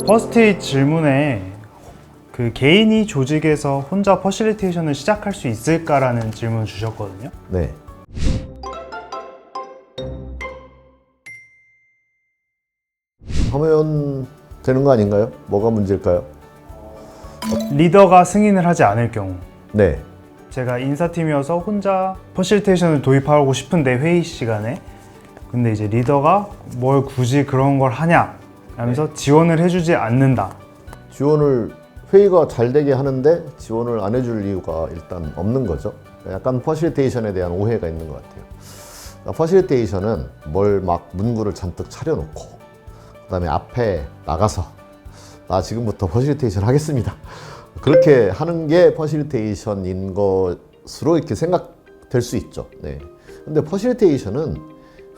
퍼스트잇 질문에 그 개인이 조직에서 혼자 퍼실리테이션을 시작할 수 있을까라는 질문을 주셨거든요. 네. 하면 되는 거 아닌가요? 뭐가 문제일까요? 리더가 승인을 하지 않을 경우, 네. 제가 인사팀이어서 혼자 퍼실리테이션을 도입하고 싶은데 회의 시간에, 근데 이제 리더가 뭘 굳이 그런 걸 하냐 하면서 지원을 해주지 않는다. 지원을 회의가 잘 되게 하는데 지원을 안 해줄 이유가 일단 없는 거죠. 약간 퍼실리테이션에 대한 오해가 있는 것 같아요. 퍼실리테이션은 뭘 막 문구를 잔뜩 차려놓고 그다음에 앞에 나가서 나 지금부터 퍼실리테이션 하겠습니다. 그렇게 하는 게 퍼실리테이션인 것으로 이렇게 생각될 수 있죠. 네. 근데 퍼실리테이션은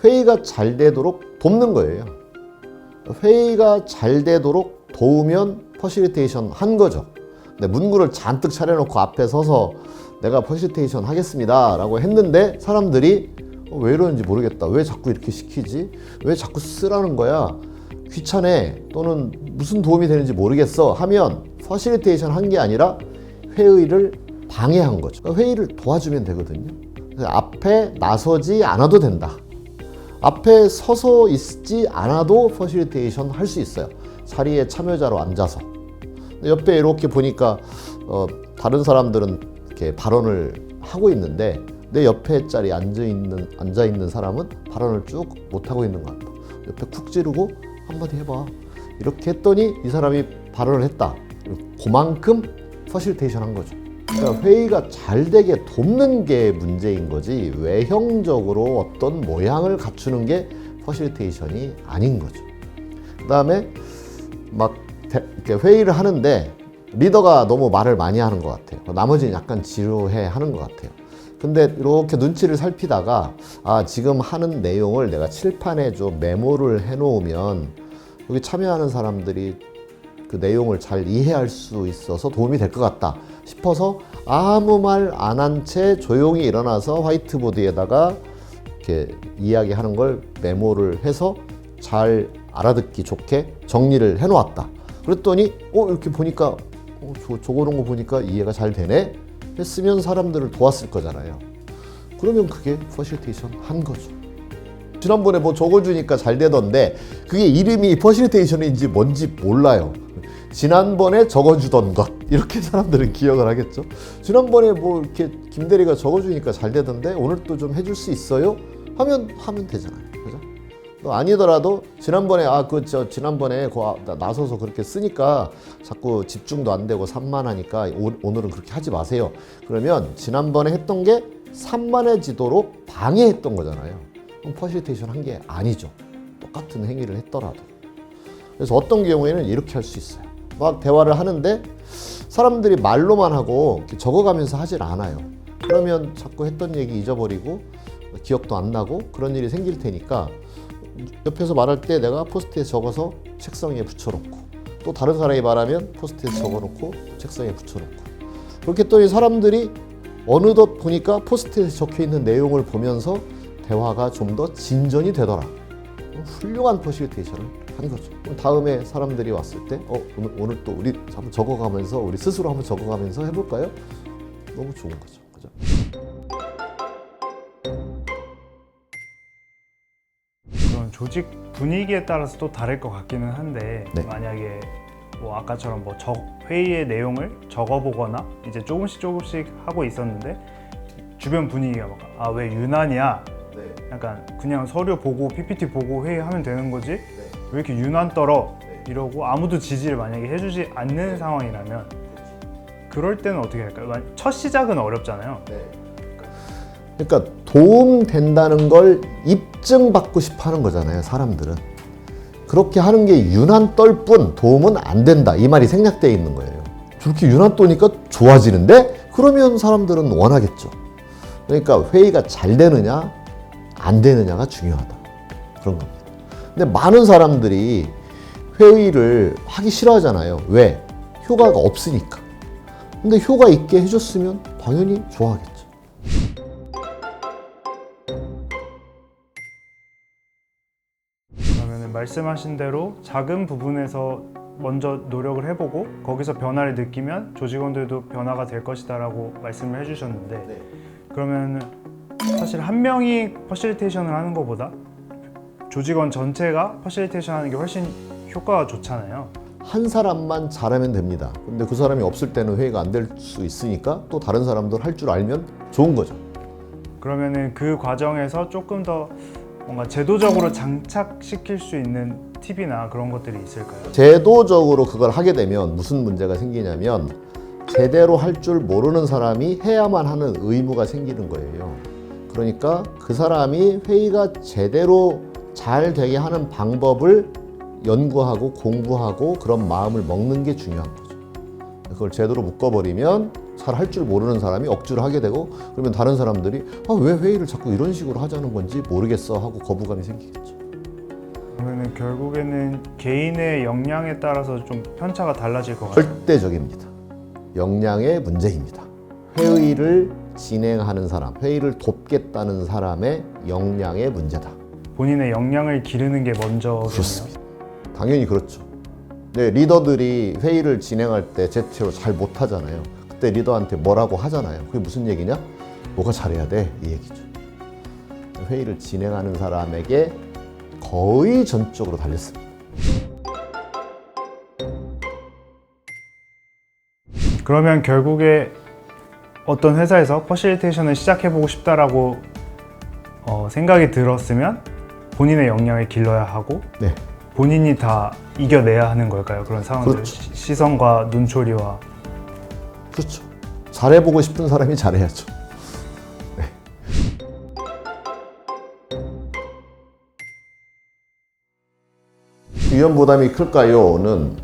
회의가 잘 되도록 돕는 거예요. 회의가 잘 되도록 도우면 퍼실리테이션 한 거죠. 근데 문구를 잔뜩 차려놓고 앞에 서서 내가 퍼실리테이션 하겠습니다 라고 했는데 사람들이 왜 이러는지 모르겠다. 왜 자꾸 이렇게 시키지? 왜 자꾸 쓰라는 거야? 귀찮아. 또는 무슨 도움이 되는지 모르겠어 하면 퍼실리테이션 한 게 아니라 회의를 방해한 거죠. 그러니까 회의를 도와주면 되거든요. 그래서 앞에 나서지 않아도 된다. 앞에 서서 있지 않아도 퍼실리테이션 할 수 있어요. 자리에 참여자로 앉아서. 옆에 이렇게 보니까 다른 사람들은 이렇게 발언을 하고 있는데 내 옆에 자리에 앉아 있는 사람은 발언을 쭉 못 하고 있는 것 같다. 옆에 쿡 찌르고 한마디 해봐. 이렇게 했더니 이 사람이 발언을 했다. 그만큼 퍼실리테이션 한 거죠. 그러니까 회의가 잘 되게 돕는 게 문제인 거지 외형적으로 어떤 모양을 갖추는 게 퍼실리테이션이 아닌 거죠. 그 다음에 막 이렇게 회의를 하는데 리더가 너무 말을 많이 하는 것 같아요. 나머지는 약간 지루해 하는 것 같아요. 근데 이렇게 눈치를 살피다가 지금 하는 내용을 내가 칠판에 좀 메모를 해놓으면 여기 참여하는 사람들이 그 내용을 잘 이해할 수 있어서 도움이 될 것 같다 싶어서 아무 말 안 한 채 조용히 일어나서 화이트보드에다가 이렇게 이야기하는 걸 메모를 해서 잘 알아듣기 좋게 정리를 해놓았다. 그랬더니 이렇게 보니까 적어놓은 거 보니까 이해가 잘 되네 했으면 사람들을 도왔을 거잖아요. 그러면 그게 퍼실리테이션 한 거죠. 지난번에 뭐 적어주니까 잘 되던데 그게 이름이 퍼실리테이션인지 뭔지 몰라요. 지난번에 적어주던 것 이렇게 사람들은 기억을 하겠죠. 지난번에 뭐 이렇게 김대리가 적어주니까 잘 되던데 오늘 또 좀 해줄 수 있어요? 하면 되잖아요. 그죠? 아니더라도 지난번에 지난번에 나서서 그렇게 쓰니까 자꾸 집중도 안 되고 산만하니까 오늘은 그렇게 하지 마세요. 그러면 지난번에 했던 게 산만해지도록 방해했던 거잖아요. 그럼 퍼실리테이션 한 게 아니죠. 똑같은 행위를 했더라도. 그래서 어떤 경우에는 이렇게 할 수 있어요. 막 대화를 하는데 사람들이 말로만 하고 적어가면서 하질 않아요. 그러면 자꾸 했던 얘기 잊어버리고 기억도 안 나고 그런 일이 생길 테니까 옆에서 말할 때 내가 포스트잇에 적어서 책상 위에 붙여놓고 또 다른 사람이 말하면 포스트잇에 적어놓고 책상에 붙여놓고 그렇게 했더니 사람들이 어느덧 보니까 포스트잇에 적혀있는 내용을 보면서 대화가 좀 더 진전이 되더라. 훌륭한 퍼실리테이션을 한 거죠. 다음에 사람들이 왔을 때 오늘 또 우리 한번 적어가면서 우리 스스로 한번 적어가면서 해볼까요? 너무 좋은 거죠. 그죠? 그런 조직 분위기에 따라서 또 다를 것 같기는 한데 네. 만약에 뭐 아까처럼 뭐 회의의 내용을 적어보거나 이제 조금씩 하고 있었는데 주변 분위기가 막 왜 유난이야? 네. 약간 그냥 서류 보고 PPT 보고 회의하면 되는 거지? 네. 왜 이렇게 유난 떨어? 네. 이러고 아무도 지지를 만약에 해주지 않는 상황이라면 그럴 때는 어떻게 할까요? 첫 시작은 어렵잖아요. 네. 그러니까 도움 된다는 걸 입증받고 싶어 하는 거잖아요, 사람들은. 그렇게 하는 게 유난 떨 뿐 도움은 안 된다. 이 말이 생략되어 있는 거예요. 저렇게 유난 떠니까 좋아지는데? 그러면 사람들은 원하겠죠. 그러니까 회의가 잘 되느냐, 안 되느냐가 중요하다. 그런 겁니다. 근데 많은 사람들이 회의를 하기 싫어하잖아요. 왜? 효과가 없으니까. 근데 효과 있게 해줬으면 당연히 좋아하겠죠. 그러면 말씀하신 대로 작은 부분에서 먼저 노력을 해보고 거기서 변화를 느끼면 조직원들도 변화가 될 것이다라고 말씀을 해주셨는데 그러면 사실 한 명이 퍼실리테이션을 하는 것보다 조직원 전체가 퍼실리테이션 하는 게 훨씬 효과가 좋잖아요. 한 사람만 잘하면 됩니다. 근데 그 사람이 없을 때는 회의가 안 될 수 있으니까 또 다른 사람들 할 줄 알면 좋은 거죠. 그러면은 그 과정에서 조금 더 뭔가 제도적으로 장착시킬 수 있는 팁이나 그런 것들이 있을까요? 제도적으로 그걸 하게 되면 무슨 문제가 생기냐면 제대로 할 줄 모르는 사람이 해야만 하는 의무가 생기는 거예요. 그러니까 그 사람이 회의가 제대로 잘 되게 하는 방법을 연구하고 공부하고 그런 마음을 먹는 게 중요한 거죠. 그걸 제대로 묶어버리면 잘 할 줄 모르는 사람이 억지로 하게 되고 그러면 다른 사람들이 왜 회의를 자꾸 이런 식으로 하자는 건지 모르겠어 하고 거부감이 생기겠죠. 그러면은 결국에는 개인의 역량에 따라서 좀 편차가 달라질 것 같아요. 절대적입니다. 역량의 문제입니다. 회의를 진행하는 사람, 회의를 돕겠다는 사람의 역량의 문제다. 본인의 역량을 기르는 게 먼저겠네요. 그렇습니다. 당연히 그렇죠. 네, 리더들이 회의를 진행할 때 제대로 잘 못하잖아요. 그때 리더한테 뭐라고 하잖아요. 그게 무슨 얘기냐? 뭐가 잘해야 돼? 이 얘기죠. 회의를 진행하는 사람에게 거의 전적으로 달렸습니다. 그러면 결국에 어떤 회사에서 퍼실리테이션을 시작해보고 싶다라고 생각이 들었으면 본인의 역량을 길러야 하고 네. 본인이 다 이겨내야 하는 걸까요? 그런 상황들 그렇죠. 시선과 눈초리와 그렇죠. 잘해보고 싶은 사람이 잘해야죠. 네. 위험 부담이 클까요?는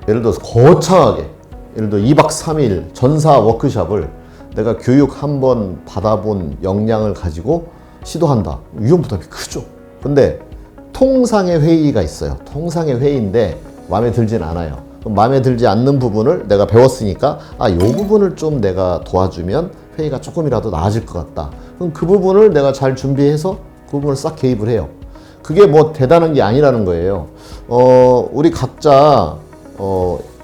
예를 들어서 거창하게 예를 들어 2박 3일 전사 워크숍을 내가 교육 한 번 받아본 역량을 가지고 시도한다. 위험 부담이 크죠. 근데 통상의 회의가 있어요. 통상의 회의인데 마음에 들진 않아요. 그럼 마음에 들지 않는 부분을 내가 배웠으니까 이 부분을 좀 내가 도와주면 회의가 조금이라도 나아질 것 같다. 그럼 그 부분을 내가 잘 준비해서 그 부분을 싹 개입을 해요. 그게 뭐 대단한 게 아니라는 거예요. 우리 각자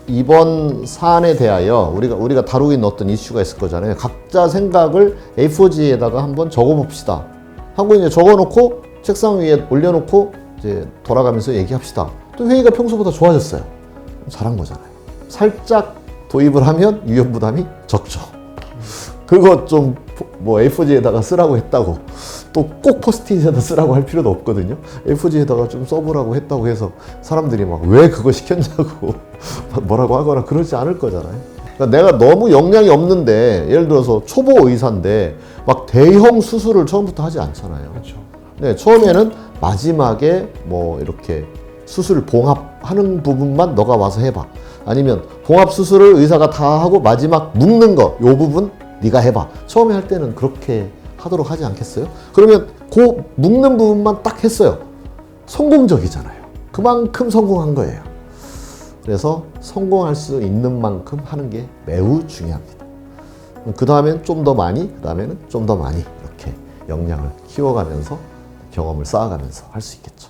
이번 사안에 대하여 우리가 다루고 있는 어떤 이슈가 있을 거잖아요. 각자 생각을 A4지에다가 한번 적어봅시다. 하고 이제 적어놓고 책상 위에 올려놓고 이제 돌아가면서 얘기합시다. 또 회의가 평소보다 좋아졌어요. 잘한 거잖아요. 살짝 도입을 하면 위험 부담이 적죠. 그거 좀 뭐 A4지에다가 쓰라고 했다고 또 꼭 포스트잇에다 쓰라고 할 필요도 없거든요. A4지에다가 좀 써보라고 했다고 해서 사람들이 막 왜 그거 시켰냐고 뭐라고 하거나 그러지 않을 거잖아요. 그러니까 내가 너무 역량이 없는데 예를 들어서 초보 의사인데 막 대형 수술을 처음부터 하지 않잖아요. 그렇죠. 네, 처음에는 마지막에 뭐 이렇게 수술 봉합하는 부분만 너가 와서 해봐. 아니면 봉합 수술을 의사가 다 하고 마지막 묶는 거, 요 부분 네가 해봐. 처음에 할 때는 그렇게 하도록 하지 않겠어요? 그러면 그 묶는 부분만 딱 했어요. 성공적이잖아요. 그만큼 성공한 거예요. 그래서 성공할 수 있는 만큼 하는 게 매우 중요합니다. 그 다음엔 좀 더 많이, 그 다음에는 좀 더 많이 이렇게 역량을 키워가면서 경험을 쌓아가면서 할 수 있겠죠.